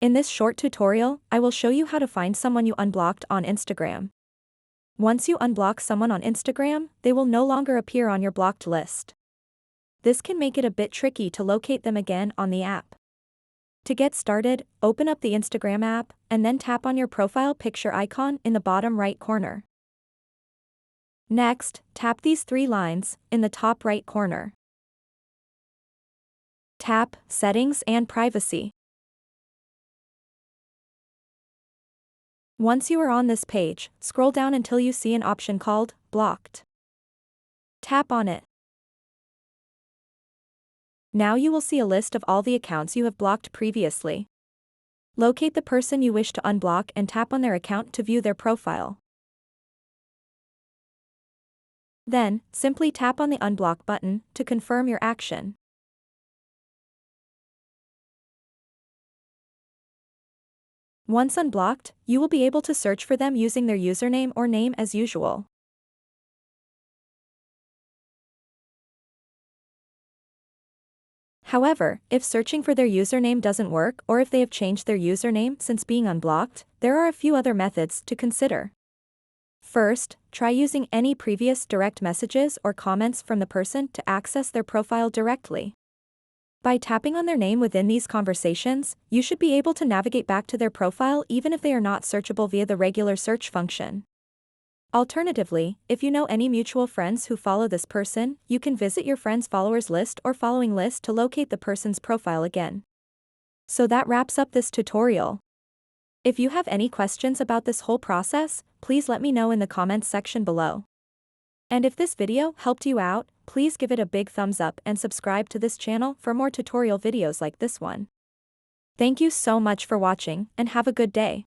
In this short tutorial, I will show you how to find someone you unblocked on Instagram. Once you unblock someone on Instagram, they will no longer appear on your blocked list. This can make it a bit tricky to locate them again on the app. To get started, open up the Instagram app, and then tap on your profile picture icon in the bottom right corner. Next, tap these three lines in the top right corner. Tap Settings and Privacy. Once you are on this page, scroll down until you see an option called Blocked. Tap on it. Now you will see a list of all the accounts you have blocked previously. Locate the person you wish to unblock and tap on their account to view their profile. Then, simply tap on the Unblock button to confirm your action. Once unblocked, you will be able to search for them using their username or name as usual. However, if searching for their username doesn't work or if they have changed their username since being unblocked, there are a few other methods to consider. First, try using any previous direct messages or comments from the person to access their profile directly. By tapping on their name within these conversations, you should be able to navigate back to their profile even if they are not searchable via the regular search function. Alternatively, if you know any mutual friends who follow this person, you can visit your friends' followers list or following list to locate the person's profile again. So that wraps up this tutorial. If you have any questions about this whole process, please let me know in the comments section below. And if this video helped you out, please give it a big thumbs up and subscribe to this channel for more tutorial videos like this one. Thank you so much for watching and have a good day.